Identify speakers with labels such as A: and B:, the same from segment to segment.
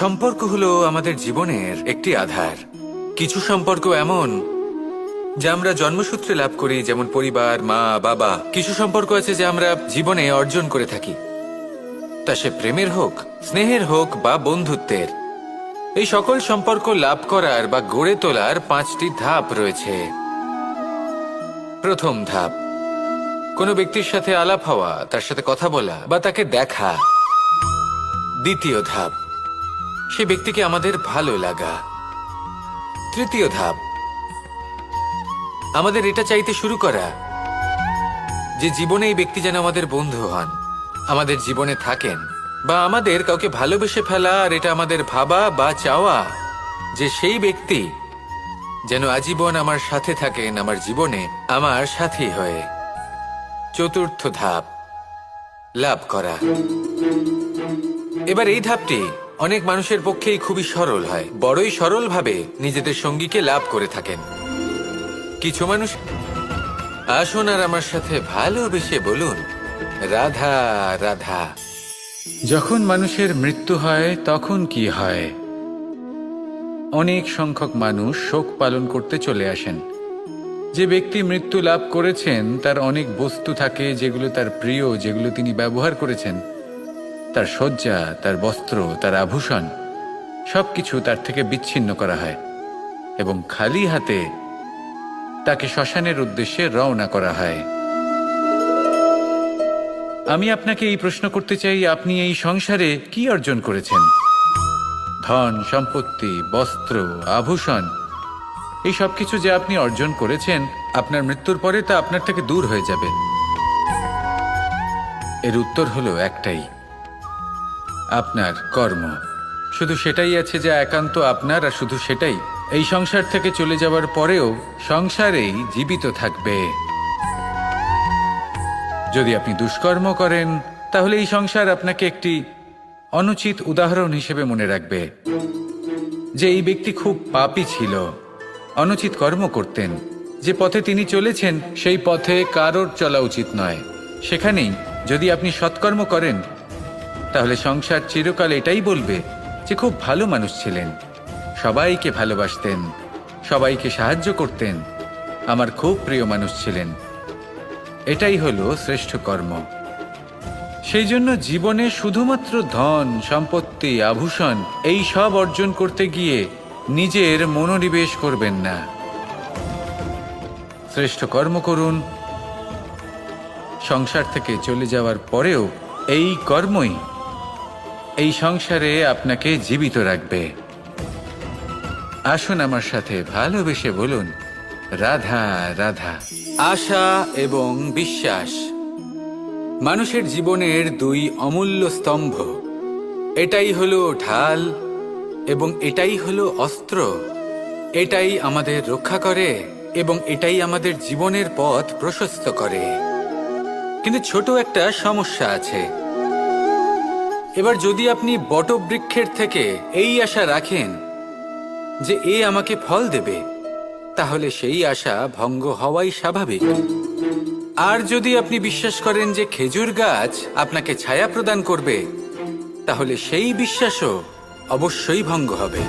A: সম্পর্ক হলো আমাদের জীবনের একটি আধার। কিছু সম্পর্ক এমন যা আমরা জন্মসূত্রে লাভ করি, যেমন পরিবার, মা, বাবা। কিছু সম্পর্ক আছে যা আমরা জীবনে অর্জন করে থাকি, তা সে প্রেমের হোক, স্নেহের হোক বা বন্ধুত্বের। এই সকল সম্পর্ক লাভ করার বা গড়ে তোলার 5টি ধাপ রয়েছে। প্রথম ধাপ, কোনো ব্যক্তির সাথে আলাপ হওয়া, তার সাথে কথা বলা বা তাকে দেখা। দ্বিতীয় ধাপ, সে ব্যক্তিকে আমাদের ভালো লাগা। তৃতীয় ধাপ, আমাদের এটা চাইতে শুরু করা যে জীবনে এই ব্যক্তি যেন আমাদের বন্ধু হন, আমাদের জীবনে থাকেন, বা আমাদের কাউকে ভালোবেসে ফেলা আর এটা আমাদের ভাবা বা চাওয়া যে সেই ব্যক্তি যেন আজীবন আমার সাথে থাকেন, আমার জীবনে আমার সাথী হয়ে। চতুর্থ ধাপ, লাভ করা। এবার এই ধাপটি অনেক মানুষের পক্ষেই খুবই সরল হয়, বড়ই সরলভাবে নিজেদের সঙ্গীকে লাভ করে থাকেন। কিছু মানুষ, আসুন আর আমার সাথে ভালোবেসে বলুন, রাধা রাধা।
B: যখন মানুষের মৃত্যু হয় তখন কি হয়? অনেক সংখ্যক মানুষ শোক পালন করতে চলে আসেন। যে ব্যক্তি মৃত্যু লাভ করেছেন তার অনেক বস্তু থাকে যেগুলো তার প্রিয়, যেগুলো তিনি ব্যবহার করেছেন। তার শয্যা, তার বস্ত্র, তার আভূষণ সবকিছু তার থেকে বিচ্ছিন্ন করা হয় এবং খালি হাতে তাকে শ্মশানের উদ্দেশ্যে রওনা করা হয়। আমি আপনাকে এই প্রশ্ন করতে চাই, আপনি এই সংসারে কি অর্জন করেছেন? ধন, সম্পত্তি, বস্ত্র, আভূষণ, এই সব কিছু যে আপনি অর্জন করেছেন, আপনার মৃত্যুর পরে তা আপনার থেকে দূর হয়ে যাবে। এর উত্তর হলো একটাই, আপনার কর্ম। শুধু সেটাই আছে যা একান্ত আপনার, আর শুধু সেটাই এই সংসার থেকে চলে যাওয়ার পরেও সংসারেই জীবিত থাকবে। যদি আপনি দুষ্কর্ম করেন তাহলে এই সংসার আপনাকে একটি অনুচিত উদাহরণ হিসেবে মনে রাখবে যে এই ব্যক্তি খুব পাপী ছিল, অনুচিত কর্ম করতেন। যে পথে তিনি চলেছেন সেই পথে কারোর চলা উচিত নয়। সেখানেই যদি আপনি সৎকর্ম করেন তাহলে সংসার চিরকাল এটাই বলবে যে খুব ভালো মানুষ ছিলেন, সবাইকে ভালোবাসতেন, সবাইকে সাহায্য করতেন, আমার খুব প্রিয় মানুষ ছিলেন। এটাই হলো শ্রেষ্ঠ কর্ম। সেই জন্য জীবনে শুধুমাত্র ধন, সম্পত্তি, আভূষণ এই সব অর্জন করতে গিয়ে নিজের মনোনিবেশ করবেন না। শ্রেষ্ঠ কর্ম করুন। সংসার থেকে চলে যাওয়ার পরেও এই কর্মই এই সংসারে আপনাকে জীবিত রাখবে। আসুন আমার সাথে ভালোবেসে বলুন, রাধা রাধা।
A: আশা এবং বিশ্বাস মানুষের জীবনের 2 অমূল্য স্তম্ভ। এটাই হলো ঢাল এবং এটাই হলো অস্ত্র। এটাই আমাদের রক্ষা করে এবং এটাই আমাদের জীবনের পথ প্রশস্ত করে। কিন্তু ছোট একটা সমস্যা আছে। এবার যদি আপনি বটবৃক্ষের থেকে এই আশা রাখেন যে এ আমাকে ফল দেবে, তাহলে সেই আশা ভঙ্গ হওয়াই স্বাভাবিক। আর যদি আপনি বিশ্বাস করেন যে খেজুর গাছ আপনাকে ছায়া প্রদান করবে, তাহলে সেই বিশ্বাসও অবশ্যই ভঙ্গ হবে।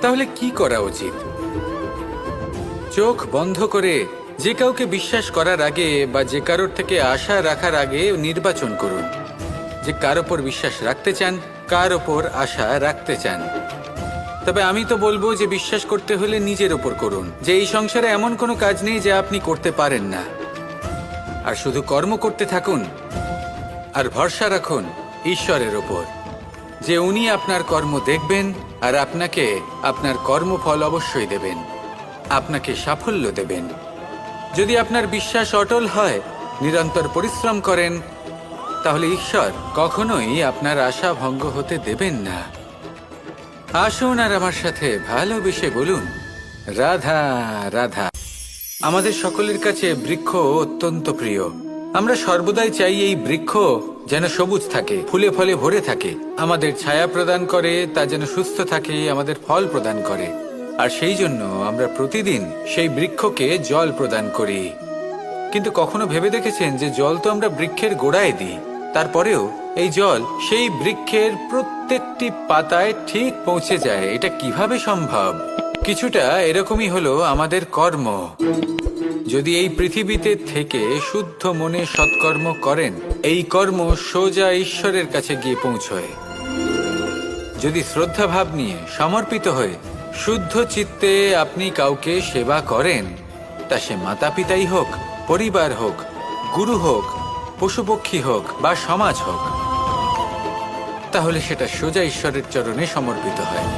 A: তাহলে কি করা উচিত? চোখ বন্ধ করে যে কাউকে বিশ্বাস করার আগে বা যে কারোর থেকে আশা রাখার আগে নির্বাচন করুন যে কার ওপর বিশ্বাস রাখতে চান, কার ওপর আশা রাখতে চান। তবে আমি তো বলবো যে বিশ্বাস করতে হলে নিজের ওপর করুন, যে এই সংসারে এমন কোনো কাজ নেই যা আপনি করতে পারেন না। আর শুধু কর্ম করতে থাকুন আর ভরসা রাখুন ঈশ্বরের ওপর, যে উনি আপনার কর্ম দেখবেন আর আপনাকে আপনার কর্মফল অবশ্যই দেবেন, আপনাকে সাফল্য দেবেন। যদি আপনার বিশ্বাস অটল হয়, নিরন্তর পরিশ্রম করেন, তাহলে ঈশ্বর কখনোই আপনার আশা ভঙ্গ হতে দেবেন না। আসুন আর আমার সাথে ভালোবেসে বলুন, রাধা রাধা। আমাদের সকলের কাছে বৃক্ষ অত্যন্ত প্রিয়। আমরা সর্বদাই চাই এই বৃক্ষ যেন সবুজ থাকে, ফুলে ফলে ভরে থাকে, আমাদের ছায়া প্রদান করে, তা যেন সুস্থ থাকে, আমাদের ফল প্রদান করে। আর সেই জন্য আমরা প্রতিদিন সেই বৃক্ষকে জল প্রদান করি। কিন্তু কখনো ভেবে দেখেছেন যে জল তো আমরা বৃক্ষের গোড়ায় দিই, তারপরেও এই জল সেই বৃক্ষের প্রত্যেকটি পাতায় ঠিক পৌঁছে যায়। এটা কিভাবে সম্ভব? কিছুটা এরকমই হলো আমাদের কর্ম। যদি এই পৃথিবীতে থেকে শুদ্ধ মনে সৎকর্ম করেন, এই কর্ম সোজা ঈশ্বরের কাছে গিয়ে পৌঁছয়। যদি শ্রদ্ধা ভাব নিয়ে সমর্পিত হয়ে শুদ্ধ চিত্তে আপনি কাউকে সেবা করেন, তা সে মাতা পিতাই হোক, পরিবার হোক, গুরু হোক, পশুপক্ষী হোক বা সমাজ হোক, তাহলে সেটা সোজা ঈশ্বরের চরণে সমর্পিত হয়।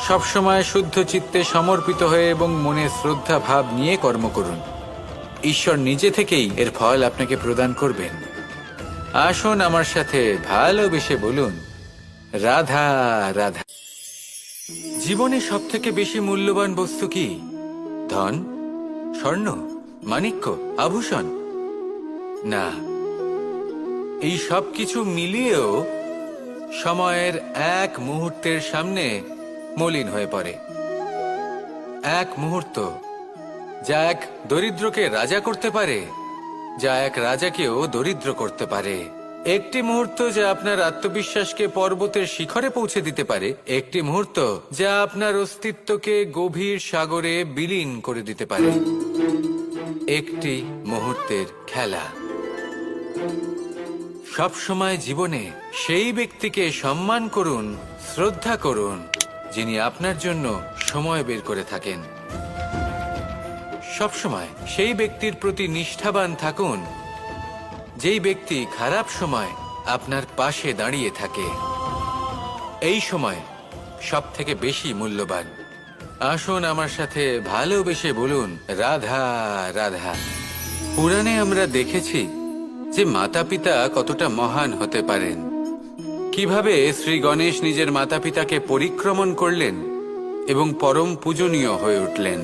A: সবসময় শুদ্ধ চিত্তে সমর্পিত হয়ে এবং মনে শ্রদ্ধা ভাব নিয়ে কর্ম করুন। ঈশ্বর নিজে থেকেই এর ফল আপনাকে প্রদান করবেন। আসুন আমার সাথে ভালোবেসে বলুন, রাধা রাধা। জীবনে সব থেকে বেশি মূল্যবান বস্তু কি? ধন, স্বর্ণ, মাণিক্য, আভূষণ? না, এই সব কিছু মিলিয়েও সময়ের এক মুহূর্তের সামনে মলিন হয়ে পড়ে। এক মুহূর্ত যা এক দরিদ্রকে রাজা করতে পারে, যা এক রাজাকেও দরিদ্র করতে পারে। একটি মুহূর্ত যা আপনার আত্মবিশ্বাসকে পর্বতের শিখরে পৌঁছে দিতে পারে। একটি মুহূর্ত যা আপনার অস্তিত্বকে গভীর সাগরে বিলীন করে দিতে পারে। একটি মুহূর্তের খেলা। সবসময় জীবনে সেই ব্যক্তিকে সম্মান করুন, শ্রদ্ধা করুন, যিনি আপনার জন্য সময় বের করে থাকেন। সবসময় সেই ব্যক্তির প্রতি নিষ্ঠাবান থাকুন, যেই ব্যক্তি খারাপ সময় আপনার পাশে দাঁড়িয়ে থাকে। এই সময় সব থেকে বেশি মূল্যবান। আসুন আমার সাথে ভালোবেসে বলুন, রাধা রাধা। পুরাণে আমরা দেখেছি যে মাতা পিতা কতটা মহান হতে পারেন। কিভাবে শ্রী গণেশ নিজের মাতা পিতাকে পরিক্রমণ করলেন এবং পরম পূজনীয় হয়ে উঠলেন।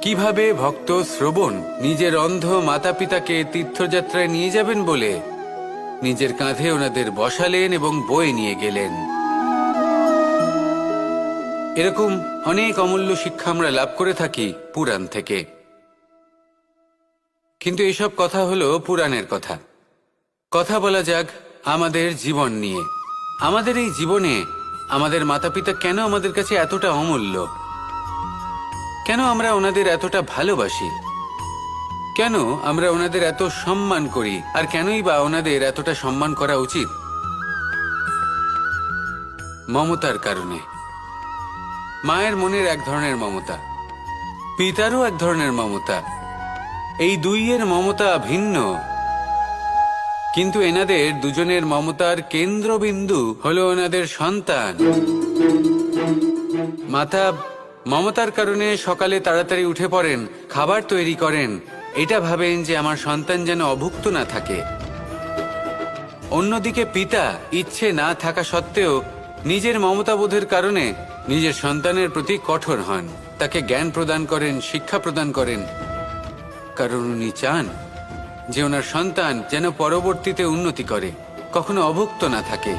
A: কিভাবে ভক্ত শ্রবণ নিজের অন্ধ মাতা পিতাকে তীর্থযাত্রায় নিয়ে যাবেন বলে নিজের কাঁধে ওনাদের বসালেন এবং বয়ে নিয়ে গেলেন। এরকম অনেক অমূল্য শিক্ষা আমরা লাভ করে থাকি পুরাণ থেকে। কিন্তু এসব কথা হলো পুরাণের কথা। কথা বলা যাক আমাদের জীবন নিয়ে। আমাদের এই জীবনে আমাদের মাতা পিতা কেন আমাদের কাছে এতটা অমূল্য? কেন আমরা ওনাদের এতটা ভালোবাসি? কেন আমরা ওনাদের এত সম্মান করি? আর কেনই বা ওনাদের এতটা সম্মান করা উচিত? মমতার কারণে। মায়ের মনের এক ধরনের মমতা, পিতারও এক ধরনের মমতা। এই দুইয়ের মমতা ভিন্ন, কিন্তু এনাদের দুজনের মমতার কেন্দ্রবিন্দু হলো ওনাদের সন্তান। মাতা মমতার কারণে সকালে তাড়াতাড়ি উঠে পড়েন, খাবার তৈরি করেন, এটা ভাবেন যে আমার সন্তান যেন অভুক্ত না থাকে। অন্যদিকে পিতা ইচ্ছে না থাকা সত্ত্বেও নিজের মমতাবোধের কারণে নিজের সন্তানের প্রতি কঠোর হন, তাকে জ্ঞান প্রদান করেন, শিক্ষা প্রদান করেন, কারণ উনি চান যে ওনার সন্তান যেন পরবর্তীতে উন্নতি করে, কখনো অভুক্ত না থাকে।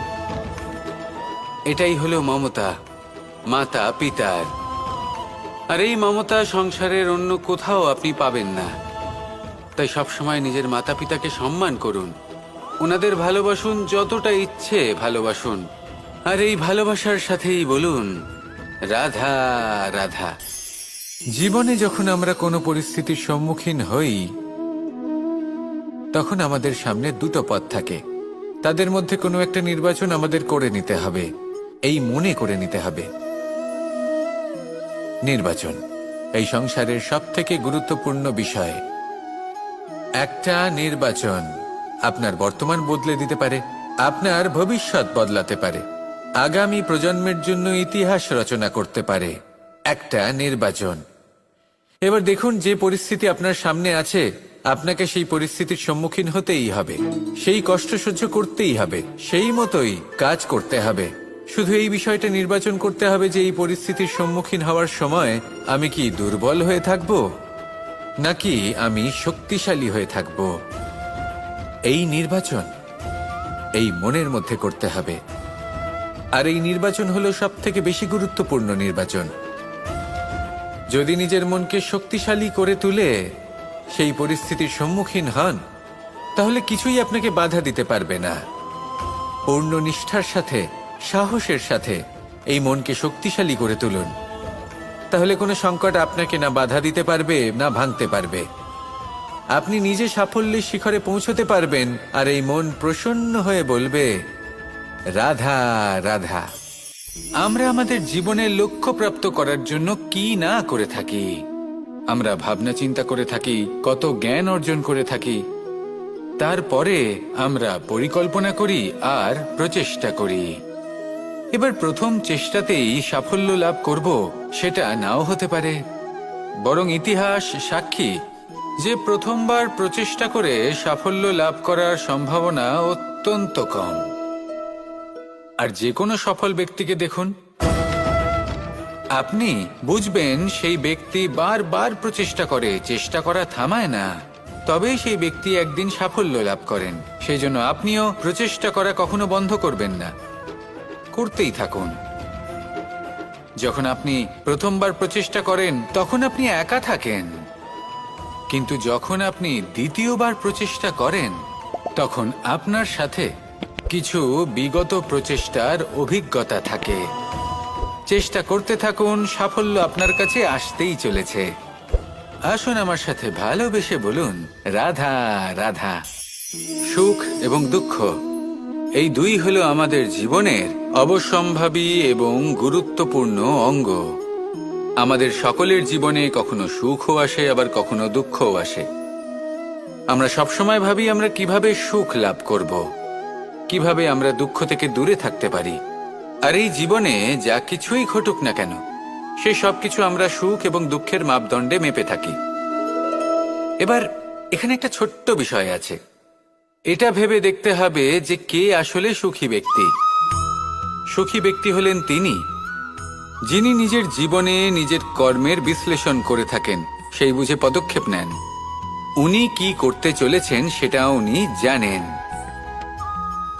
A: এটাই হলো মমতা মাতা পিতার। আর এই মমতা সংসারের অন্য কোথাও আপনি পাবেন না। তাই সবসময় নিজের মাতা পিতাকে সম্মান করুন, ওনাদের ভালোবাসুন, যতটা ইচ্ছে ভালোবাসুন। আর এই ভালোবাসার সাথেই বলুন, রাধা রাধা। জীবনে যখন আমরা কোনো পরিস্থিতির সম্মুখীন হই, তখন আমাদের সামনে দুটো পথ থাকে। তাদের মধ্যে কোনো একটা নির্বাচন আমাদের করে নিতে হবে, এই মনে করে নিতে হবে। নির্বাচন এই সংসারের সবথেকে গুরুত্বপূর্ণ বিষয়। একটা নির্বাচন আপনার বর্তমান বদলে দিতে পারে, আপনার ভবিষ্যৎ বদলাতে পারে, আগামী প্রজন্মের জন্য ইতিহাস রচনা করতে পারে। একটা নির্বাচন। এবার দেখুন, যে পরিস্থিতি আপনার সামনে আছে, আপনাকে সেই পরিস্থিতির সম্মুখীন হতেই হবে, সেই কষ্ট সহ্য করতেই হবে, সেই মতোই কাজ করতে হবে। শুধু এই বিষয়টা নির্বাচন করতে হবে যে এই পরিস্থিতির সম্মুখীন হওয়ার সময় আমি কি দুর্বল হয়ে থাকব নাকি আমি শক্তিশালী হয়ে থাকব। এই নির্বাচন এই মনের মধ্যে করতে হবে। আর এই নির্বাচন হলো সবথেকে বেশি গুরুত্বপূর্ণ নির্বাচন। যদি নিজের মনকে শক্তিশালী করে তুলে
B: সেই পরিস্থিতির সম্মুখীন হন, তাহলে কিছুই আপনাকে বাধা দিতে পারবে না। পূর্ণ নিষ্ঠার সাথে, সাহসের সাথে এই মনকে শক্তিশালী করে তুলুন। তাহলে কোনো সংকট আপনাকে না বাধা দিতে পারবে, না ভাঙতে পারবে। আপনি নিজে সাফল্যের শিখরে পৌঁছতে পারবেন, আর এই মন প্রসন্ন হয়ে বলবে, রাধা রাধা। আমরা আমাদের জীবনের লক্ষ্য প্রাপ্ত করার জন্য কি না করে থাকি। আমরা ভাবনা চিন্তা করে থাকি, কত জ্ঞান অর্জন করে থাকি, তারপরে আমরা পরিকল্পনা করি আর প্রচেষ্টা করি। এবার প্রথম চেষ্টাতেই সাফল্য লাভ করব সেটা নাও হতে পারে, বরং ইতিহাস সাক্ষী যে প্রথমবার প্রচেষ্টা করে সাফল্য লাভ করার সম্ভাবনা অত্যন্ত কম। আর যে কোনো সফল ব্যক্তিকে দেখুন, আপনি বুঝবেন সেই ব্যক্তি বারবার প্রচেষ্টা করে, চেষ্টা করা থামায় না, তবেই সেই ব্যক্তি একদিন সাফল্য লাভ করেন। সেই জন্য আপনিও প্রচেষ্টা করা কখনো বন্ধ করবেন না, করতেই থাকুন। যখন আপনি প্রথমবার প্রচেষ্টা করেন তখন আপনি একা থাকেন, কিন্তু যখন আপনি দ্বিতীয়বার প্রচেষ্টা করেন তখন আপনার সাথে কিছু বিগত প্রচেষ্টার অভিজ্ঞতা থাকে। চেষ্টা করতে থাকুন, সাফল্য আপনার কাছে আসতেই চলেছে। আসুন আমার সাথে ভালোবেসে বলুন, রাধা রাধা। সুখ এবং দুঃখ এই দুই হলো আমাদের জীবনের অবশ্যম্ভাবী এবং গুরুত্বপূর্ণ অঙ্গ। আমাদের সকলের জীবনে কখনো সুখও আসে, আবার কখনো দুঃখও আসে। আমরা সবসময় ভাবি আমরা কিভাবে সুখ লাভ করব, কিভাবে আমরা দুঃখ থেকে দূরে থাকতে পারি। আর এই জীবনে যা কিছুই ঘটুক না কেন, সে সবকিছু আমরা সুখ এবং দুঃখের মাপদণ্ডে মেপে থাকি। এবার এখানে একটা ছোট্ট বিষয় আছে, এটা ভেবে দেখতে হবে যে কে আসলে সুখী ব্যক্তি। সুখী ব্যক্তি হলেন তিনি যিনি নিজের জীবনে নিজের কর্মের বিশ্লেষণ করে থাকেন, সেই বুঝে পদক্ষেপ নেন। উনি কি করতে চলেছেন সেটা উনি জানেন,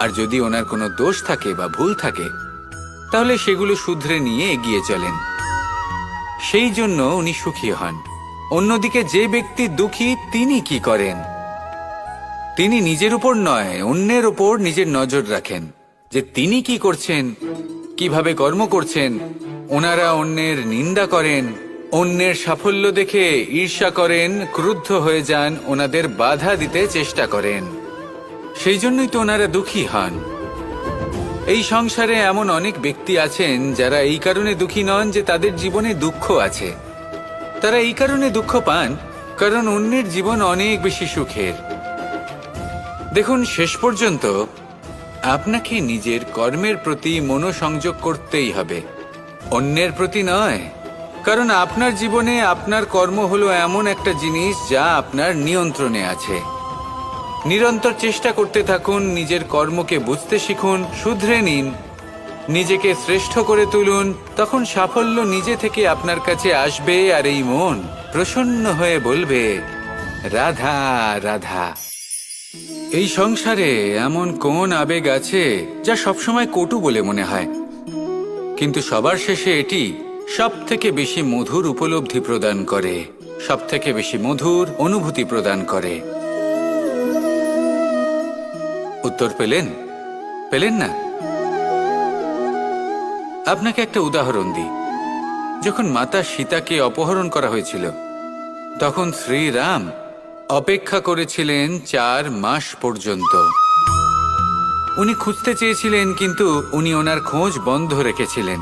B: আর যদি ওনার কোনো দোষ থাকে বা ভুল থাকে তাহলে সেগুলো শুধরে নিয়ে এগিয়ে চলেন। সেই জন্য উনি সুখী হন। অন্যদিকে যে ব্যক্তি দুঃখী, তিনি কি করেন? তিনি নিজের উপর নয়, অন্যের উপর নিজের নজর রাখেন যে তিনি কি করছেন, কিভাবে কর্ম করছেন। ওনারা অন্যের নিন্দা করেন, অন্যের সাফল্য দেখে ঈর্ষা করেন, ক্রুদ্ধ হয়ে যান, ওনাদের বাধা দিতে চেষ্টা করেন। সেই জন্যই তো ওনারা দুঃখী হন। এই সংসারে এমন অনেক ব্যক্তি আছেন যারা এই কারণে দুঃখী নন যে তাদের জীবনে দুঃখ আছে। তারা এই কারণে দুঃখ পান কারণ অন্যের জীবন অনেক বেশি সুখের। দেখুন, শেষ পর্যন্ত আপনাকে নিজের কর্মের প্রতি মনোসংযোগ করতেই হবে, অন্যের প্রতি নয়। কারণ আপনার জীবনে আপনার কর্ম হলো এমন একটা জিনিস যা আপনার নিয়ন্ত্রণে আছে। নিরন্তর চেষ্টা করতে থাকুন, নিজের কর্মকে বুঝতে শিখুন, শুধরে নিন, নিজেকে শ্রেষ্ঠ করে তুলুন। তখন সাফল্য নিজে থেকে আপনার কাছে আসবে, আর এই মন প্রসন্ন হয়ে বলবে, রাধা রাধা। এই সংসারে এমন কোন আবেগ আছে যা সবসময় কটু বলে মনে হয়, কিন্তু সবার শেষে এটি সব থেকে বেশি মধুর উপলব্ধি প্রদান করে, সব থেকে বেশি মধুর অনুভূতি প্রদান করে। উত্তর পেলেন? পেলেন না? আপনাকে একটা উদাহরণ দিই। যখন মাতা সীতাকে অপহরণ করা হয়েছিল তখন শ্রীরাম অপেক্ষা করেছিলেন 4 মাস পর্যন্ত। উনি খুঁজতে চেয়েছিলেন, কিন্তু উনি ওনার খোঁজ বন্ধ রেখেছিলেন।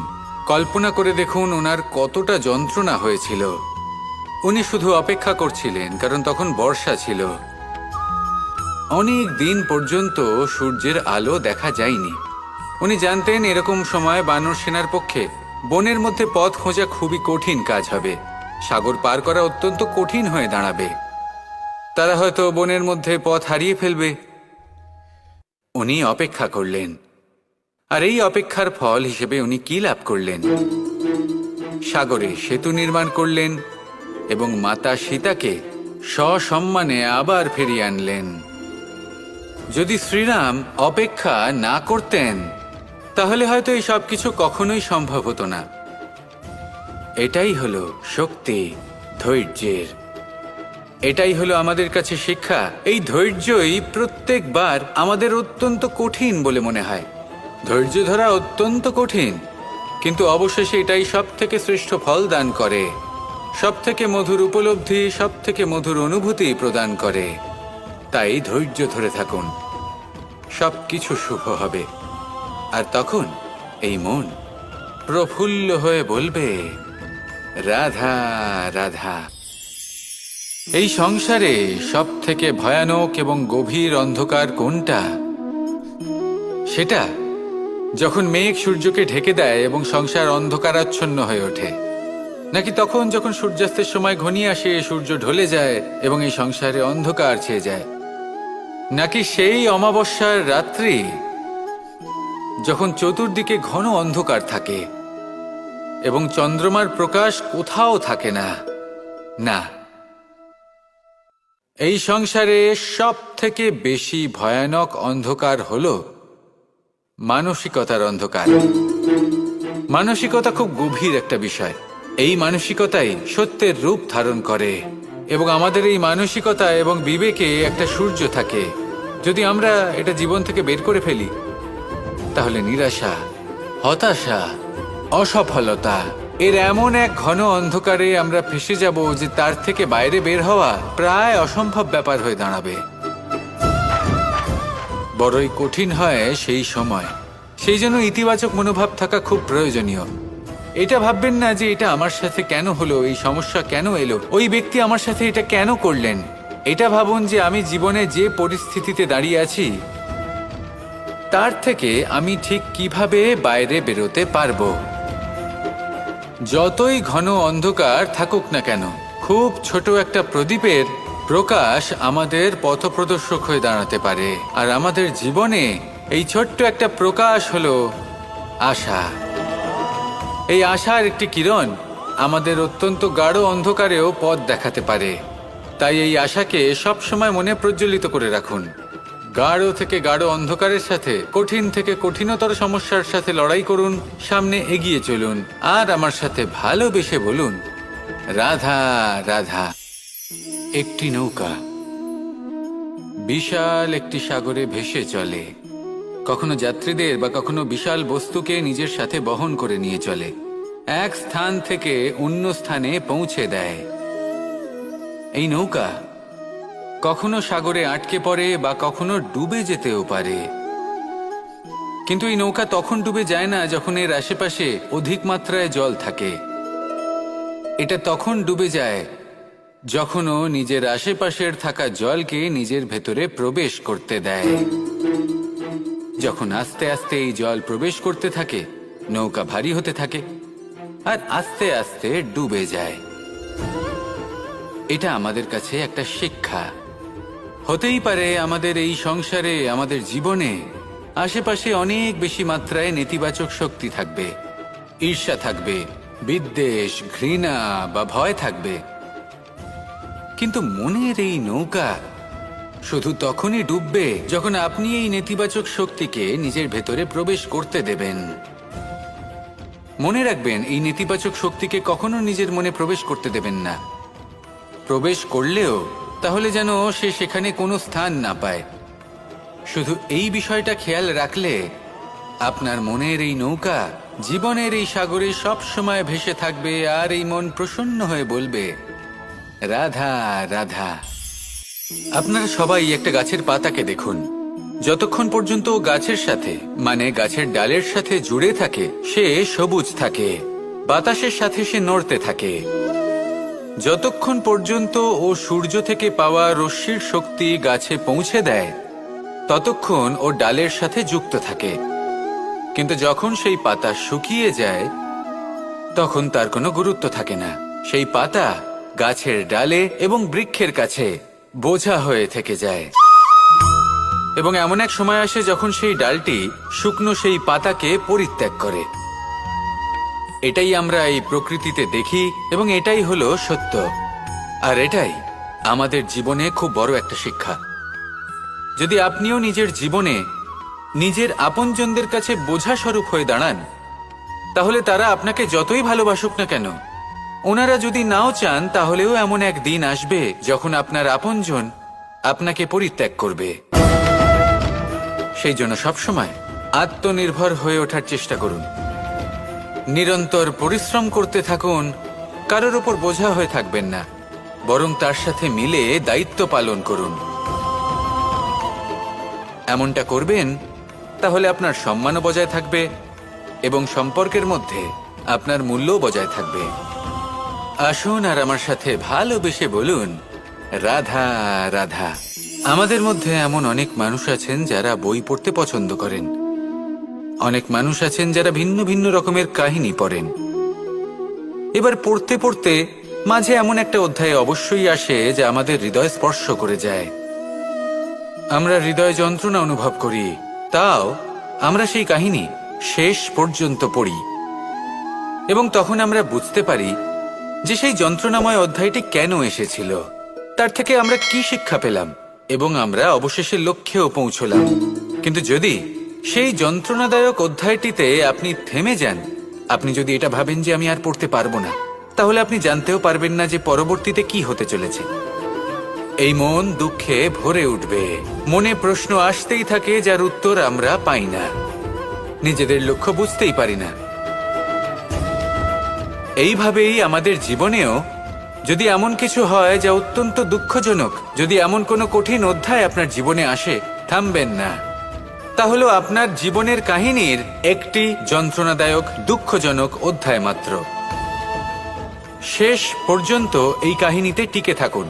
B: কল্পনা করে দেখুন ওনার কতটা যন্ত্রণা হয়েছিল। উনি শুধু অপেক্ষা করছিলেন, কারণ তখন বর্ষা ছিল। অনেক দিন পর্যন্ত সূর্যের আলো দেখা যায়নি। উনি জানতেন এরকম সময় বানর সেনার পক্ষে বনের মধ্যে পথ খোঁজা খুবই কঠিন কাজ হবে, সাগর পার করা অত্যন্ত কঠিন হয়ে দাঁড়াবে। তারা হয়তো বনের মধ্যে পথ হারিয়ে ফেলবে। উনি অপেক্ষা করলেন, আর এই অপেক্ষার ফল হিসেবে উনি কি লাভ করলেন? সাগরে সেতু নির্মাণ করলেন এবং মাতা সীতাকে সসম্মানে আবার ফিরিয়ে আনলেন। যদি শ্রীরাম অপেক্ষা না করতেন তাহলে হয়তো এই সব কিছু কখনোই সম্ভব হতো না। এটাই হলো শক্তি ধৈর্যের।
A: এটাই হলো আমাদের কাছে শিক্ষা। এই ধৈর্যই প্রত্যেকবার আমাদের অত্যন্ত কঠিন বলে মনে হয়। ধৈর্য ধরা অত্যন্ত কঠিন, কিন্তু অবশেষে এটাই সব থেকে শ্রেষ্ঠ ফল দান করে, সব থেকে মধুর উপলব্ধি, সব থেকে মধুর অনুভূতি প্রদান করে। তাই ধৈর্য ধরে থাকুন, সব কিছু শুভ হবে। আর তখন এই মন প্রফুল্ল হয়ে বলবে, রাধা রাধা। এই সংসারে সব থেকে ভয়ানক এবং গভীর অন্ধকার কোনটা? সেটা যখন মেঘ সূর্যকে ঢেকে দেয় এবং সংসার অন্ধকারাচ্ছন্ন হয়ে ওঠে, নাকি তখন যখন সূর্যাস্তের সময় ঘনিয়ে আসে, সূর্য ঢলে যায় এবং এই সংসারে অন্ধকার ছেয়ে যায়, নাকি সেই অমাবস্যার রাত্রি যখন চতুর্দিকে ঘন অন্ধকার থাকে এবং চন্দ্রমার প্রকাশ কোথাও থাকে না? না, এই সংসারে সব থেকে বেশি ভয়ানক অন্ধকার হলো মানসিকতার অন্ধকার। মানসিকতা খুব গভীর একটা বিষয়। এই মানসিকতাই সত্যের রূপ ধারণ করে এবং আমাদের এই মানসিকতা এবং বিবেকে একটা সূর্য থাকে। যদি আমরা এটা জীবন থেকে বের করে ফেলি, তাহলে নিরাশা, হতাশা, অসফলতা এর এমন এক ঘন অন্ধকারে আমরা ফেসে যাব যে তার থেকে বাইরে বের হওয়া প্রায় অসম্ভব ব্যাপার হয়ে দাঁড়াবে। বড়ই কঠিন হয় সেই সময়। সেই জন্য ইতিবাচক মনোভাব থাকা খুব প্রয়োজনীয়। এটা ভাববেন না যে এটা আমার সাথে কেন হলো, এই সমস্যা কেন এলো, ওই ব্যক্তি আমার সাথে এটা কেন করলেন। এটা ভাবুন যে আমি জীবনে যে পরিস্থিতিতে দাঁড়িয়ে আছি তার থেকে আমি ঠিক কিভাবে বাইরে বেরোতে পারবো। যতই ঘন অন্ধকার থাকুক না কেন, খুব ছোট একটা প্রদীপের প্রকাশ আমাদের পথপ্রদর্শক হয়ে দাঁড়াতে পারে। আর আমাদের জীবনে এই ছোট্ট একটা প্রকাশ হলো আশা। এই আশার একটি কিরণ আমাদের অত্যন্ত গাঢ় অন্ধকারেও পথ দেখাতে পারে। তাই এই আশাকে সবসময় মনে প্রজ্বলিত করে রাখুন। গাঢ় থেকে গাঢ় অন্ধকারের সাথে, কঠিন থেকে কঠিনতর সমস্যার সাথে লড়াই করুন, সামনে এগিয়ে চলুন, আর আমার সাথে ভালোবেসে বলুন, রাধা রাধা। একটি নৌকা বিশাল একটি সাগরে ভেসে চলে। কখনো যাত্রীদের বা কখনো বিশাল বস্তুকে নিজের সাথে বহন করে নিয়ে চলে, এক স্থান থেকে অন্য স্থানে পৌঁছে দেয়। এই নৌকা কখনো সাগরে আটকে পড়ে বা কখনো ডুবে যেতেও পারে, কিন্তু এই নৌকা তখন ডুবে যায় না যখন এর আশেপাশে অধিক মাত্রায় জল থাকে। এটা তখন ডুবে যায় যখন ও নিজের আশেপাশের থাকা জলকে নিজের ভেতরে প্রবেশ করতে দেয়। যখন আস্তে আস্তে এই জল প্রবেশ করতে থাকে, নৌকা ভারী হতে থাকে আর আস্তে আস্তে ডুবে যায়। এটা আমাদের কাছে একটা শিক্ষা। হতেই পারে আমাদের এই সংসারে, আমাদের জীবনে আশেপাশে অনেক বেশি মাত্রায় নেতিবাচক শক্তি থাকবে, ঈর্ষা থাকবে, বিদ্বেষ, ঘৃণা বা ভয় থাকবে, কিন্তু মনের এই নৌকা শুধু তখনই ডুববে যখন আপনি এই নেতিবাচক শক্তিকে নিজের ভেতরে প্রবেশ করতে দেবেন। মনে রাখবেন, এই নেতিবাচক শক্তিকে কখনো নিজের মনে প্রবেশ করতে দেবেন না। প্রবেশ করলেও তাহলে যেন সে সেখানে কোনো স্থান না পায়। শুধু এই বিষয়টা খেয়াল রাখলে আপনার মনের এই নৌকা জীবনের এই সাগরে সব সময় ভেসে থাকবে, আর এই মন প্রসন্ন হয়ে বলবে, রাধা রাধা। আপনারা সবাই একটা গাছের পাতাকে দেখুন। যতক্ষণ পর্যন্ত ও গাছের সাথে, মানে গাছের ডালের সাথে জুড়ে থাকে, সে সবুজ থাকে, বাতাসের সাথে সে নড়তে থাকে। যতক্ষণ পর্যন্ত ও সূর্য থেকে পাওয়া রশ্মির শক্তি গাছে পৌঁছে দেয়, ততক্ষণ ও ডালের সাথে যুক্ত থাকে। কিন্তু যখন সেই পাতা শুকিয়ে যায়, তখন তার কোনো গুরুত্ব থাকে না। সেই পাতা গাছের ডালে এবং বৃক্ষের কাছে বোঝা হয়ে থেকে যায়। এবং এমন এক সময় আসে যখন সেই ডালটি শুকনো সেই পাতাকে পরিত্যাগ করে। এটাই আমরা এই প্রকৃতিতে দেখি এবং এটাই হলো সত্য। আর এটাই আমাদের জীবনে খুব বড় একটা শিক্ষা। যদি আপনিও নিজের জীবনে নিজের আপনজনদের কাছে বোঝা স্বরূপ হয়ে দাঁড়ান, তাহলে তারা আপনাকে যতই ভালোবাসুক না কেন, ওনারা যদি নাও চান তাহলেও এমন এক দিন আসবে যখন আপনার আপনজন আপনাকে পরিত্যাগ করবে। সেই জন্য সবসময় আত্মনির্ভর হয়ে ওঠার চেষ্টা করুন, নিরন্তর পরিশ্রম করতে থাকুন, কারোর ওপর বোঝা হয়ে থাকবেন না, বরং তার সাথে মিলে দায়িত্ব পালন করুন। এমনটা করবেন তাহলে আপনার সম্মানও বজায় থাকবে এবং সম্পর্কের মধ্যে আপনার মূল্যও বজায় থাকবে। আসুন আর আমার সাথে ভালোবেসে বলুন, রাধা রাধা। আমাদের মধ্যে এমন অনেক মানুষ আছেন যারা বই পড়তে পছন্দ করেন, অনেক মানুষ আছেন যারা ভিন্ন ভিন্ন রকমের কাহিনী পড়েন। এবার পড়তে পড়তে মাঝে এমন একটা অধ্যায় অবশ্যই আসে যা আমাদের হৃদয় স্পর্শ করে যায়। আমরা হৃদয় যন্ত্রণা অনুভব করি, তাও আমরা সেই কাহিনী শেষ পর্যন্ত পড়ি এবং তখন আমরা বুঝতে পারি যে সেই যন্ত্রণাময় অধ্যায়টি কেন এসেছিল, তার থেকে আমরা কি শিক্ষা পেলাম এবং আমরা অবশেষে লক্ষ্যেও পৌঁছলাম। কিন্তু যদি সেই যন্ত্রণাদায়ক অধ্যায়টিতে আপনি থেমে যান, আপনি যদি এটা ভাবেন যে আমি আর পড়তে পারবো না, তাহলে আপনি জানতেও পারবেন না যে পরবর্তীতে কি হতে চলেছে। এই মন দুঃখে ভরে উঠবে, মনে প্রশ্ন আসতেই থাকে যার উত্তর আমরা পাই না, নিজেদের লক্ষ্য বুঝতেই পারি না। এইভাবেই আমাদের জীবনেও যদি এমন কিছু হয় যা অত্যন্ত দুঃখজনক, যদি এমন কোনো কঠিন অধ্যায় আপনার জীবনে আসে, থামবেন না। তাহলে আপনার জীবনের কাহিনীর একটি যন্ত্রণাদায়ক দুঃখজনক অধ্যায় মাত্র। শেষ পর্যন্ত এই কাহিনীতে টিকে থাকুন,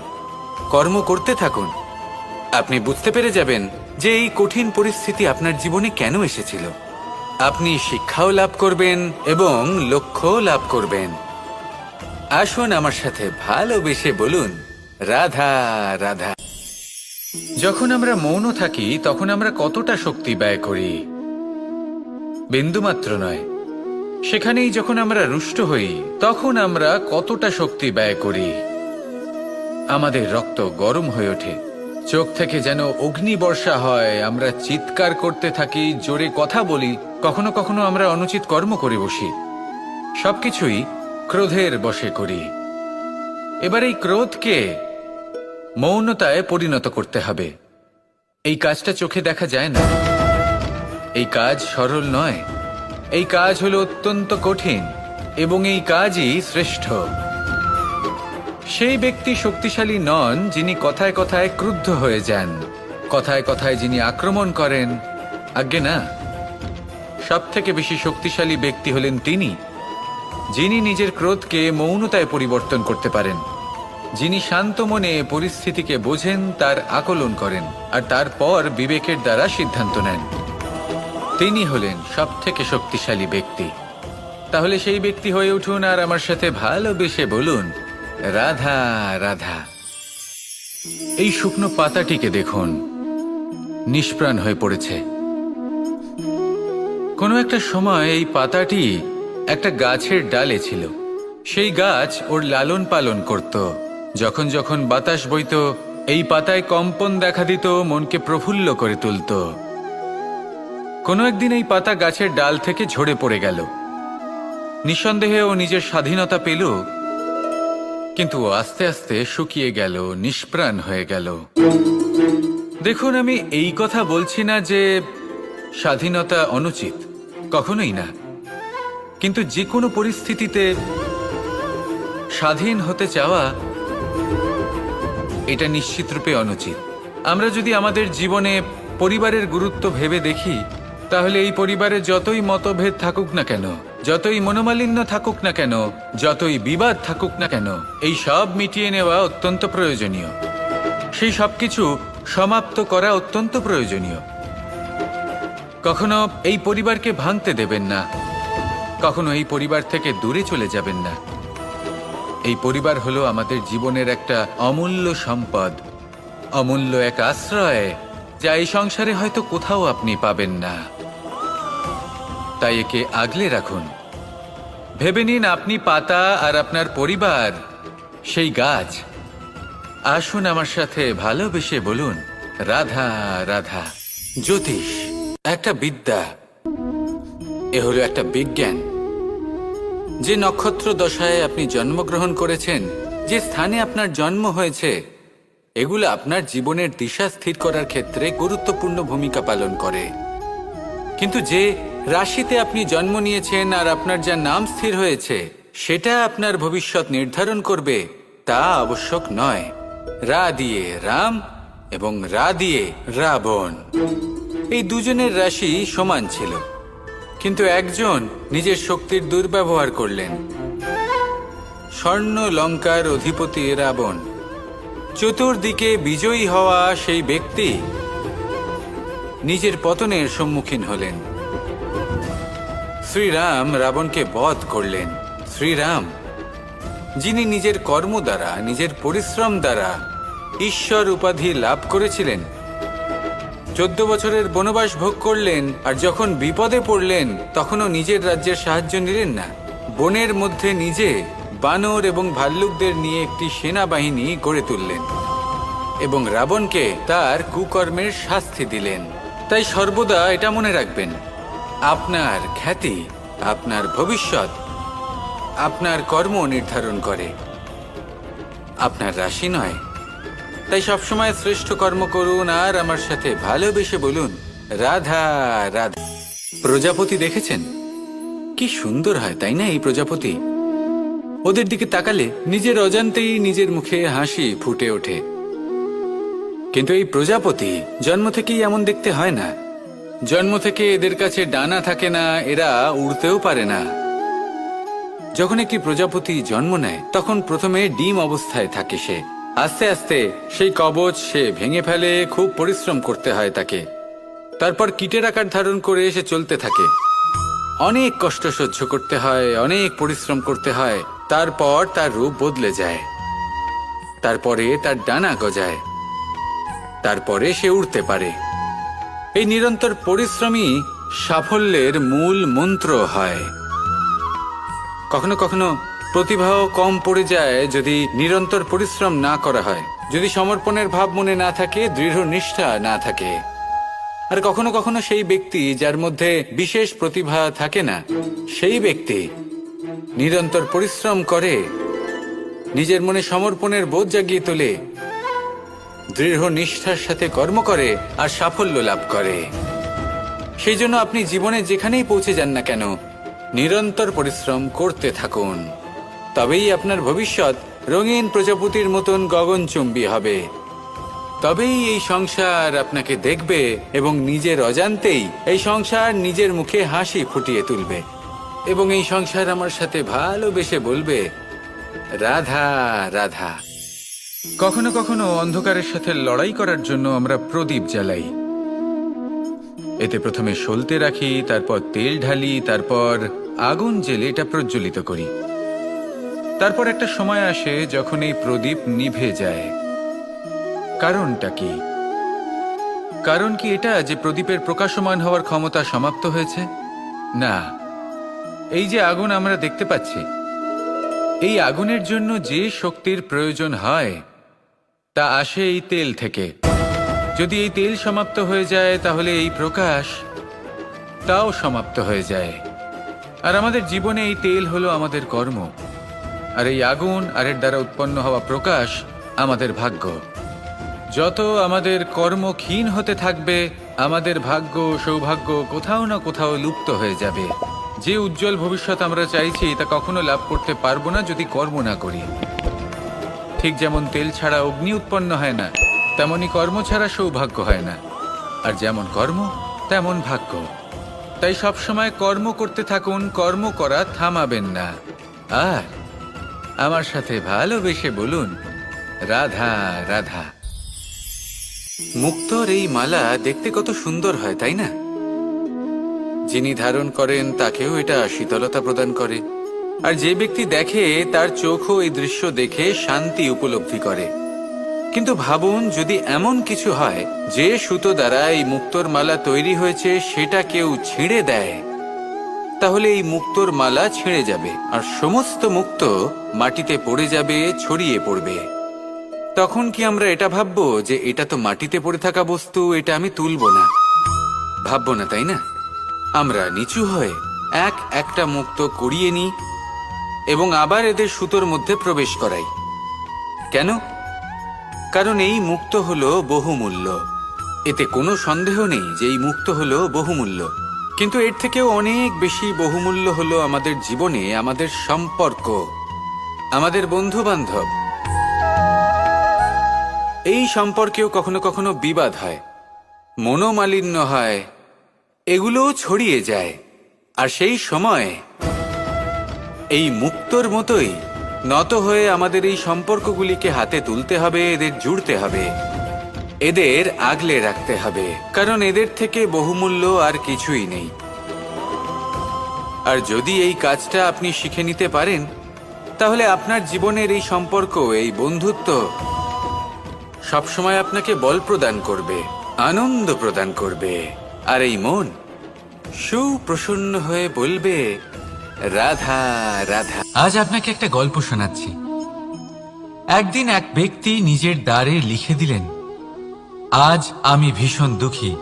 A: কর্ম করতে থাকুন। আপনি বুঝতে পেরে যাবেন যে এই কঠিন পরিস্থিতি আপনার জীবনে কেন এসেছিল। আপনি শিক্ষাও লাভ করবেন এবং লক্ষ্যও লাভ করবেন। আসুন আমার সাথে ভালোবেসে বলুন, রাধা রাধা।
B: যখন আমরা মৌন থাকি তখন আমরা কতটা শক্তি ব্যয় করি, বিন্দুমাত্র নয়। সেখানেই যখন আমরা রুষ্ট হই তখন আমরা কতটা শক্তি ব্যয় করি। আমাদের রক্ত গরম হয়ে ওঠে, চোখ থেকে যেন অগ্নিবর্ষা হয়, আমরা চিৎকার করতে থাকি, জোরে কথা বলি, কখনো কখনো আমরা অনুচিত কর্ম করে বসি। সবকিছুই ক্রোধের বশে করি। এবার এই ক্রোধকে মৌনতায় পরিণত করতে হবে। এই কাজটা চোখে দেখা যায় না, এই কাজ সরল নয়, এই কাজ হলো অত্যন্ত কঠিন এবং এই কাজই শ্রেষ্ঠ। সেই ব্যক্তি শক্তিশালী নন যিনি কথায় কথায় ক্রুদ্ধ হয়ে যান, কথায় কথায় যিনি আক্রমণ করেন। আজ্ঞে না, সব থেকে বেশি শক্তিশালী ব্যক্তি হলেন তিনি যিনি নিজের ক্রোধকে মৌনতায় পরিবর্তন করতে পারেন, যিনি শান্ত মনে পরিস্থিতিকে বোঝেন, তার আকলন করেন আর তারপর বিবেকের দ্বারা সিদ্ধান্ত নেন। তিনি হলেন সব থেকে শক্তিশালী ব্যক্তি। তাহলে সেই ব্যক্তি হয়ে উঠুন আর আমার সাথে ভালোবেসে বলুন, রাধা রাধা। এই শুকনো পাতাটিকে দেখুন, নিষ্প্রাণ হয়ে পড়েছে। কোনো একটা সময় এই পাতাটি একটা গাছের ডালে ছিল। সেই গাছ ওর লালন পালন করত। যখন যখন বাতাস বইত, এই পাতায় কম্পন দেখা দিত, মনকে প্রফুল্ল করে তুলত। কোনো একদিন এই পাতা গাছের ডাল থেকে ঝরে পড়ে গেল। নিঃসন্দেহে ও নিজের স্বাধীনতা পেল, কিন্তু আস্তে আস্তে শুকিয়ে গেল, নিষ্প্রাণ হয়ে গেল। দেখুন, আমি এই কথা বলছি না যে স্বাধীনতা অনুচিত, কখনোই না। কিন্তু যে কোনো পরিস্থিতিতে স্বাধীন হতে চাওয়া এটা নিশ্চিতরূপে অনুচিত। আমরা যদি আমাদের জীবনে পরিবারের গুরুত্ব ভেবে দেখি, তাহলে এই পরিবারে যতই মতভেদ থাকুক না কেন, যতই মনোমালিন্য থাকুক না কেন, যতই বিবাদ থাকুক না কেন, এই সব মিটিয়ে নেওয়া অত্যন্ত প্রয়োজনীয়। সেই সবকিছু সমাপ্ত করা অত্যন্ত প্রয়োজনীয়। কখনো এই পরিবারকে ভাঙতে দেবেন না, কখনো এই পরিবার থেকে দূরে চলে যাবেন না। এই পরিবার হলো আমাদের জীবনের একটা অমূল্য সম্পদ, অমূল্য এক আশ্রয়, যা এই সংসারে হয়তো কোথাও আপনি পাবেন না। তাই একে আগলে রাখুন। ভেবে নিন আপনি পাতা আর আপনার পরিবার সেই গাছ। আসুন আমার সাথে ভালোবেসে বলুন, রাধা রাধা।
A: জ্যোতিষ একটা বিদ্যা, এ হলো একটা বিজ্ঞান। যে নক্ষত্র দশায় আপনি জন্মগ্রহণ করেছেন, যে স্থানে আপনার জন্ম হয়েছে, এগুলো আপনার জীবনের দিশা স্থির করার ক্ষেত্রে গুরুত্বপূর্ণ ভূমিকা পালন করে। কিন্তু যে রাশিতে আপনি জন্ম নিয়েছেন আর আপনার যা নাম স্থির হয়েছে, সেটা আপনার ভবিষ্যৎ নির্ধারণ করবে তা আবশ্যক নয়। রা দিয়ে রাম এবং রা দিয়ে রাবণ, এই দুজনের রাশি সমান ছিল, কিন্তু একজন নিজের শক্তির দুর্ব্যবহার করলেন। স্বর্ণ লঙ্কার অধিপতি রাবণ, চতুর্দিকে বিজয়ী হওয়া সেই ব্যক্তি নিজের পতনের সম্মুখীন হলেন। শ্রীরাম রাবণকে বধ করলেন। শ্রীরাম, যিনি নিজের কর্ম দ্বারা, নিজের পরিশ্রম দ্বারা ঈশ্বর উপাধি লাভ করেছিলেন, 14 বছরের বনবাস ভোগ করলেন, আর যখন বিপদে পড়লেন তখনও নিজের রাজ্যের সাহায্য নিলেন না। বনের মধ্যে নিজে বানর এবং ভাল্লুকদের নিয়ে একটি সেনাবাহিনী গড়ে তুললেন এবং রাবণকে তার কুকর্মের শাস্তি দিলেন। তাই সর্বদা এটা মনে রাখবেন, আপনার খ্যাতি, আপনার ভবিষ্যৎ আপনার কর্ম নির্ধারণ করে, আপনার রাশি নয়। তাই সবসময় শ্রেষ্ঠ কর্ম করুন আর আমার সাথে ভালোবেসে বলুন, রাধা রাধা। প্রজাপতি দেখেছেন কি সুন্দর হয়, তাই না? এই প্রজাপতি, ওদের দিকে তাকালে নিজের অজান্তেই নিজের মুখে হাসি ফুটে ওঠে। কিন্তু এই প্রজাপতি জন্ম থেকেই এমন দেখতে হয় না। জন্ম থেকে এদের কাছে ডানা থাকে না, এরা উড়তেও পারে না। যখন একটি প্রজাপতি জন্ম নেয় তখন প্রথমে ডিম অবস্থায় থাকে সে। আস্তে আস্তে সেই কবচ সে ভেঙে ফেলে, খুব পরিশ্রম করতে হয় তাকে। তারপর কীটের আকার ধারণ করে সে চলতে থাকে, অনেক কষ্ট সহ্য করতে হয়, অনেক পরিশ্রম করতে হয়। তারপর তার রূপ বদলে যায়, তারপরে তার ডানা গজায়, তারপরে সে উড়তে পারে। এই নিরন্তর পরিশ্রমই সাফল্যের মূল মন্ত্র হয়। কখনো কখনো প্রতিভাও কম পড়ে যায় যদি নিরন্তর পরিশ্রম না করা হয়, যদি সমর্পণের ভাব মনে না থাকে, দৃঢ় নিষ্ঠা না থাকে। আর কখনো কখনো সেই ব্যক্তি যার মধ্যে বিশেষ প্রতিভা থাকে না, সেই ব্যক্তি নিরন্তর পরিশ্রম করে, নিজের মনে সমর্পণের বোধ জাগিয়ে তোলে, দৃঢ় নিষ্ঠার সাথে কর্ম করে আর সাফল্য লাভ করে। সেই জন্য আপনি জীবনে যেখানেই পৌঁছে যান না কেন, নিরন্তর পরিশ্রম করতে থাকুন। তবেই আপনার ভবিষ্যৎ রঙিন প্রজাপতির মতন গগনচুম্বী হবে। তবেই এই সংসার আপনাকে দেখবে এবং নিজের অজান্তেই এই সংসার নিজের মুখে হাসি ফুটিয়ে তুলবে এবং এই সংসার আমার সাথে ভালোবেসে বলবে, রাধা রাধা।
B: কখনো কখনো অন্ধকারের সাথে লড়াই করার জন্য আমরা প্রদীপ জ্বালাই। এতে প্রথমে সলতে রাখি, তারপর তেল ঢালি, তারপর আগুন জেলে এটা প্রজ্বলিত করি। তারপর একটা সময় আসে যখন এই প্রদীপ নিভে যায়। কারণটা কি? কারণ কি এটা যে প্রদীপের প্রকাশমান হওয়ার ক্ষমতা সমাপ্ত হয়েছে? না, এই যে আগুন আমরা দেখতে পাচ্ছি, এই আগুনের জন্য যে শক্তির প্রয়োজন হয় তা আসে এই তেল থেকে। যদি এই তেল সমাপ্ত হয়ে যায় তাহলে এই প্রকাশ তাও সমাপ্ত হয়ে যায়। আর আমাদের জীবনে এই তেল হলো আমাদের কর্ম, আর এই আগুন আর এর দ্বারা উৎপন্ন হওয়া প্রকাশ আমাদের ভাগ্য। যত আমাদের কর্ম ক্ষীণ হতে থাকবে, আমাদের ভাগ্য সৌভাগ্য কোথাও না কোথাও লুপ্ত হয়ে যাবে। যে উজ্জ্বল ভবিষ্যৎ আমরা চাইছি তা কখনো লাভ করতে পারবো না যদি কর্ম না করি। ঠিক যেমন তেল ছাড়া অগ্নি উৎপন্ন হয় না, তেমনি কর্ম ছাড়া সৌভাগ্য হয় না। আর যেমন কর্ম তেমন ভাগ্য। তাই সবসময় কর্ম করতে থাকুন, কর্ম করা থামাবেন না। আর আমার সাথে ভালোবেসে বলুন, রাধা রাধা।
A: মুক্তোর এই মালা দেখতে কত সুন্দর হয়, তাই না? যিনি ধারণ করেন তাকেও এটা শীতলতা প্রদান করে, আর যে ব্যক্তি দেখে তার চোখও এই দৃশ্য দেখে শান্তি উপলব্ধি করে। কিন্তু ভাবুন, যদি এমন কিছু হয় যে সুতো দ্বারা এই মুক্তোর মালা তৈরি হয়েছে সেটা কেউ ছিঁড়ে দেয়, তাহলে এই মুক্তোর মালা ছিঁড়ে যাবে আর সমস্ত মুক্তো মাটিতে পড়ে যাবে, ছড়িয়ে পড়বে। তখন কি আমরা এটা ভাববো যে এটা তো মাটিতে পড়ে থাকা বস্তু, এটা আমি তুলবো না? ভাববো না, তাই না? আমরা নিচু হয়ে একটা মুক্তো কুড়িয়ে নিই এবং আবার এদের সুতোর মধ্যে প্রবেশ করাই। কেন? কারণ এই মুক্ত হলো বহুমূল্য। এতে কোনো সন্দেহ নেই যে এই মুক্ত হলো বহুমূল্য। কিন্তু এর থেকেও অনেক বেশি বহুমূল্য হলো আমাদের জীবনে আমাদের সম্পর্ক, আমাদের বন্ধু বান্ধব। এই সম্পর্কেও কখনো কখনো বিবাদ হয়, মনোমালিন্য হয়, এগুলোও ছড়িয়ে যায়। আর সেই সময় এই মুক্তর মতোই নত হয়ে আমাদের এই সম্পর্কগুলিকে হাতে তুলতে হবে, এদের জুড়তে হবে, এদের আগলে রাখতে হবে, কারণ এদের থেকে বহুমূল্য আর কিছুই নেই। আর যদি এই কাজটা আপনি শিখে নিতে পারেন, তাহলে আপনার জীবনের এই সম্পর্ক, এই বন্ধুত্ব সবসময় আপনাকে বল প্রদান করবে, আনন্দ প্রদান করবে। আর এই মন সুপ্রসন্ন হয়ে বলবে, রাধা রাধা।
B: আজ আপনাকে একটা গল্প শোনাচ্ছি। একদিন এক ব্যক্তি নিজের দ্বারে লিখে দিলেন, আজ আমি ভীষণ দুঃখী,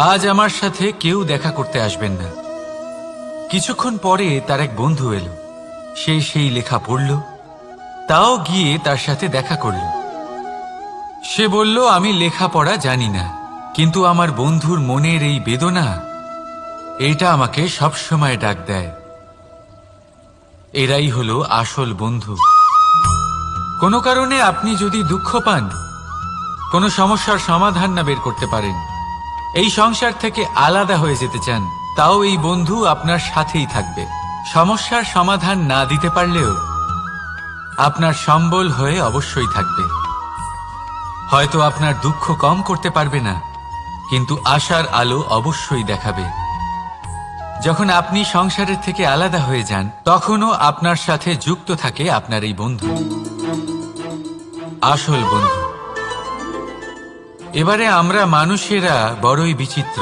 B: আজ আমার সাথে কেউ দেখা করতে আসবেন না। কিছুক্ষণ পরে তার এক বন্ধু এলো, সে সেই লেখা পড়ল, তাও গিয়ে তার সাথে দেখা করল। সে বলল, আমি লেখাপড়া জানি না, কিন্তু আমার বন্ধুর মনের এই বেদনা, এটা আমাকে সবসময় ডাক দেয়। এরাই হলো আসল বন্ধু। কোনো কারণে আপনি যদি দুঃখ পান, কোনো সমস্যার সমাধান না বের করতে পারেন, এই সংসার থেকে আলাদা হয়ে যেতে চান, তাও এই বন্ধু আপনার সাথেই থাকবে। সমস্যার সমাধান না দিতে পারলেও আপনার সম্বল হয়ে অবশ্যই থাকবে। হয়তো আপনার দুঃখ কম করতে পারবে না, কিন্তু আশার আলো অবশ্যই দেখাবে। যখন আপনি সংসারের থেকে আলাদা হয়ে যান, তখনও আপনার সাথে যুক্ত থাকে আপনার এই বন্ধু, আসল বন্ধু। এবারে আমরা মানুষেরা বড়ই বিচিত্র।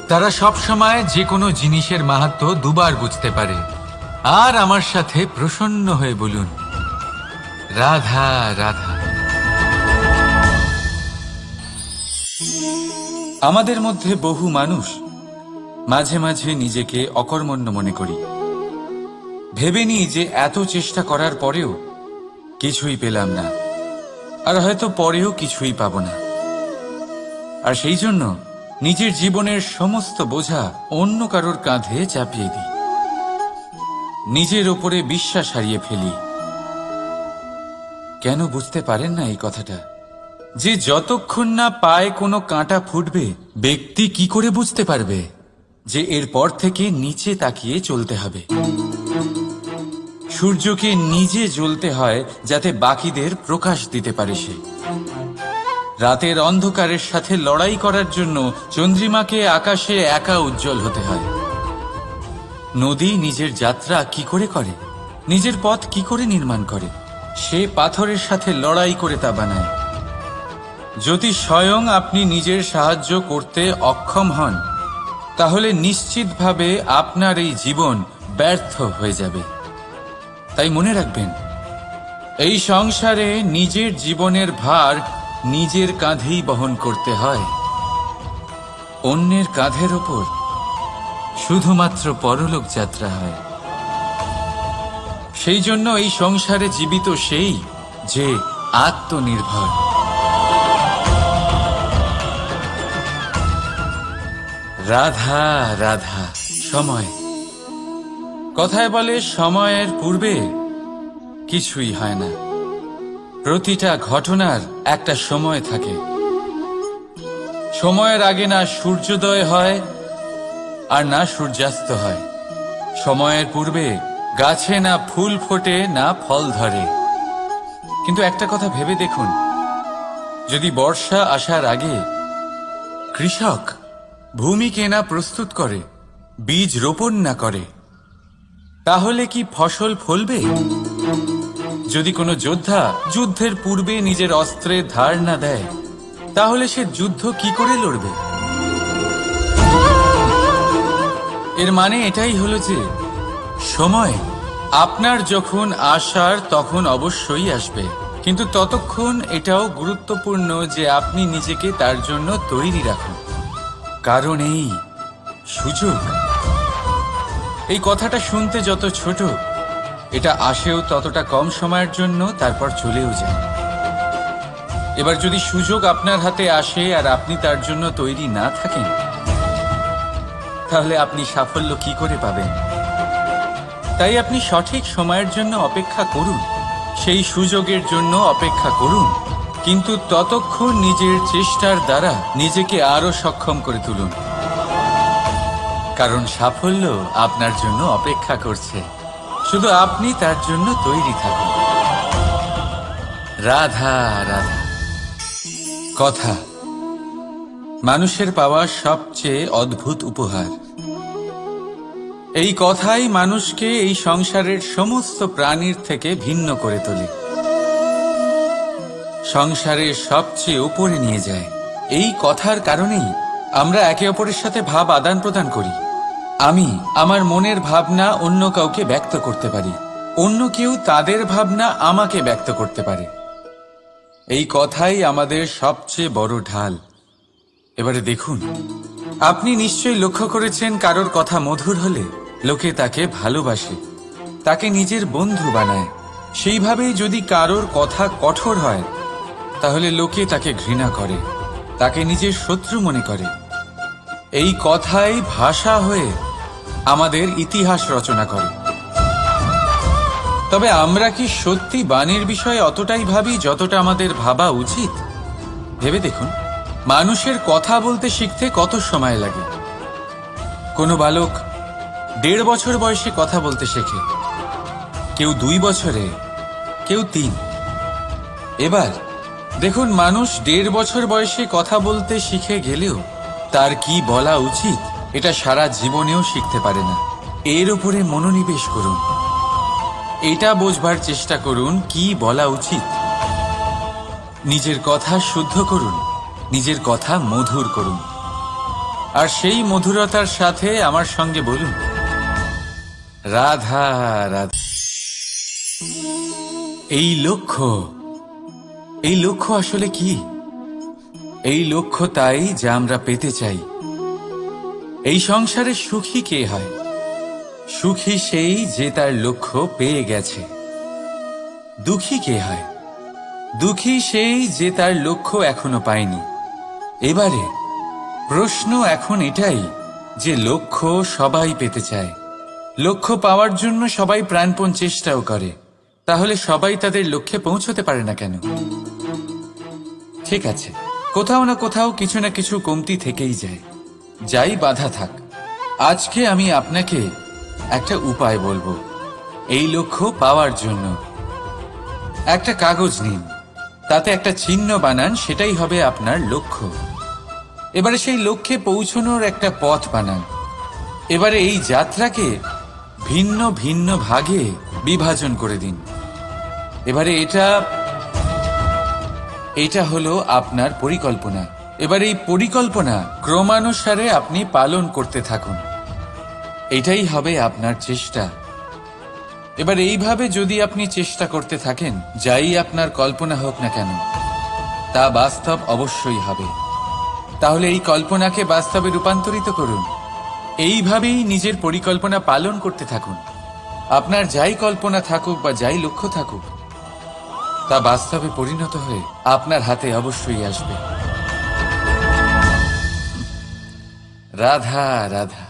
B: তারা সব সময় যে কোনো জিনিসের মাহাত্ম্য দুবার বুঝতে পারে। আর আমার সাথে প্রসন্ন হয়ে বলুন, রাধা রাধা। আমাদের মধ্যে বহু মানুষ মাঝে মাঝে নিজেকে অকর্মণ্য মনে করি, ভেবে নিই যে এত চেষ্টা করার পরেও কিছুই পেলাম না, আর হয়তো পরেও কিছুই পাব না। আর সেই জন্য নিজের জীবনের সমস্ত বোঝা অন্য কারোর কাঁধে চাপিয়ে দিই, নিজের ওপরে বিশ্বাস হারিয়ে ফেলি। কেন বুঝতে পারেন না এই কথাটা? যে যতক্ষণ না পায়ে কোনো কাঁটা ফুটবে, ব্যক্তি কি করে বুঝতে পারবে যে এরপর থেকে নিচে তাকিয়ে চলতে হবে? সূর্যকে নিজে জ্বলতে হয় যাতে বাকিদের প্রকাশ দিতে পারে সে। রাতের অন্ধকারের সাথে লড়াই করার জন্য চন্দ্রিমাকে আকাশে একা উজ্জ্বল হতে হয়। নদী নিজের যাত্রা কি করে করে, নিজের পথ কি করে নির্মাণ করে? সে পাথরের সাথে লড়াই করে তা বানায়। যদি স্বয়ং আপনি নিজের সাহায্য করতে অক্ষম হন, তাহলে নিশ্চিতভাবে আপনার এই জীবন ব্যর্থ হয়ে যাবে। তাই মনে রাখবেন, এই সংসারে নিজের জীবনের ভার নিজের কাঁধেই বহন করতে হয়। অন্যের কাঁধের ওপর শুধুমাত্র পরলোক যাত্রা হয়। সেই জন্য এই সংসারে জীবিত সেই যে আত্মনির্ভর। রাধা রাধা। সময়, কথায় বলে সময়ের পূর্বে কিছুই হয় না। প্রতিটা ঘটনার একটা সময় থাকে। সময়ের আগে না সূর্যোদয় হয় আর না সূর্যাস্ত হয়। সময়ের পূর্বে গাছে না ফুল ফোটে না ফল ধরে। কিন্তু একটা কথা ভেবে দেখুন, যদি বর্ষা আসার আগে কৃষক ভূমিকে না প্রস্তুত করে, বীজ রোপণ না করে, তাহলে কি ফসল ফলবে? যদি কোনো যোদ্ধা যুদ্ধের পূর্বে নিজের অস্ত্রের ধার না দেয়, তাহলে সে যুদ্ধ কি করে লড়বে? এর মানে এটাই হলো যে সময় আপনার যখন আসার তখন অবশ্যই আসবে, কিন্তু ততক্ষণ এটাও গুরুত্বপূর্ণ যে আপনি নিজেকে তার জন্য তৈরি রাখুন। কারণ এই সুযোগ, এই কথাটা শুনতে যত ছোট, এটা আসেও ততটা কম সময়ের জন্য, তারপর চলেও যায়। এবার যদি সুযোগ আপনার হাতে আসে আর আপনি তার জন্য তৈরি না থাকেন, তাহলে আপনি সাফল্য কি করে পাবেন? তাই আপনি সঠিক সময়ের জন্য অপেক্ষা করুন, সেই সুযোগের জন্য অপেক্ষা করুন, কিন্তু ততক্ষণ নিজের চেষ্টার দ্বারা নিজেকে আরো সক্ষম করে তুলুন, কারণ সাফল্য আপনার জন্য অপেক্ষা করছে। শুধু আপনি তার জন্য তৈরি থাকুন। রাধা রাধা। কথা মানুষের পাওয়া সবচেয়ে অদ্ভুত উপহার। এই কথাই মানুষকে এই সংসারের সমস্ত প্রাণীর থেকে ভিন্ন করে তোলে, সংসারের সবচেয়ে উপরে নিয়ে যায়। এই কথার কারণেই আমরা একে অপরের সাথে ভাব আদান প্রদান করি। আমি আমার মনের ভাবনা অন্য কাউকে ব্যক্ত করতে পারি, অন্য কেউ তাদের ভাবনা আমাকে ব্যক্ত করতে পারে। এই কথাই আমাদের সবচেয়ে বড় ঢাল। এবারে দেখুন, আপনি নিশ্চয়ই লক্ষ্য করেছেন, কারোর কথা মধুর হলে লোকে তাকে ভালোবাসে, তাকে নিজের বন্ধু বানায়। সেইভাবেই যদি কারোর কথা কঠোর হয়, তাহলে লোকে তাকে ঘৃণা করে, তাকে নিজের শত্রু মনে করে। এই কথাই ভাষা হয়ে আমাদের ইতিহাস রচনা করে। তবে আমরা কি সত্যি বাণীর বিষয়ে অতটাই ভাবি যতটা আমাদের ভাবা উচিত? ভেবে দেখুন, মানুষের কথা বলতে শিখতে কত সময় লাগে। কোনো বালক 1.5 বছর বয়সে কথা বলতে শেখে, কেউ 2 বছরে, কেউ 3। এবার দেখুন, মানুষ 1.5 বছর বয়সে কথা বলতে শিখে গেলেও তার কি বলা উচিত এটা সারা জীবনেও শিখতে পারে না। এর উপরে মনোনিবেশ করুন, এটা বোঝবার চেষ্টা করুন কি বলা উচিত। নিজের কথা শুদ্ধ করুন, নিজের কথা মধুর করুন, আর সেই মধুরতার সাথে আমার সঙ্গে বলুন, রাধা রাধা। এই লক্ষ্য আসলে কি? এই লক্ষ্য তাই যা আমরা পেতে চাই। এই সংসারে সুখী কে হয়? সুখী সেই যে তার লক্ষ্য পেয়ে গেছে। দুঃখী কে হয়? দুঃখী সেই যে তার লক্ষ্য এখনো পায়নি। এবারে প্রশ্ন এখন এটাই যে লক্ষ্য সবাই পেতে চায়, লক্ষ্য পাওয়ার জন্য সবাই প্রাণপণ চেষ্টাও করে, তাহলে সবাই তাদের লক্ষ্যে পৌঁছতে পারে না কেন? ঠিক আছে, কোথাও না কোথাও কিছু না কিছু কমতি থেকেই যায়, যাই বাধা থাক। আজকে আমি আপনাকে একটা উপায় বলবো এই লক্ষ্য পাওয়ার জন্য। একটা কাগজ নিন, তাতে একটা চিহ্ন বানান, সেটাই হবে আপনার লক্ষ্য। এবারে সেই লক্ষ্যে পৌঁছানোর একটা পথ বানান। এবারে এই যাত্রাকে ভিন্ন ভিন্ন ভাগে বিভাজন করে দিন। এবারে এটা হলো আপনার পরিকল্পনা। এবার এই পরিকল্পনা ক্রমানুসারে আপনি পালন করতে থাকুন, এটাই হবে আপনার চেষ্টা। এবার এইভাবে যদি আপনি চেষ্টা করতে থাকেন, যাই আপনার কল্পনা হোক না কেন, তা বাস্তব অবশ্যই হবে। তাহলে এই কল্পনাকে বাস্তবে রূপান্তরিত করুন। এইভাবেই নিজের পরিকল্পনা পালন করতে থাকুন। আপনার যাই কল্পনা থাকুক বা যাই লক্ষ্য থাকুক, তা বাস্তবে পরিণত হয়ে আপনার হাতে অবশ্যই আসবে। রাধা রাধা।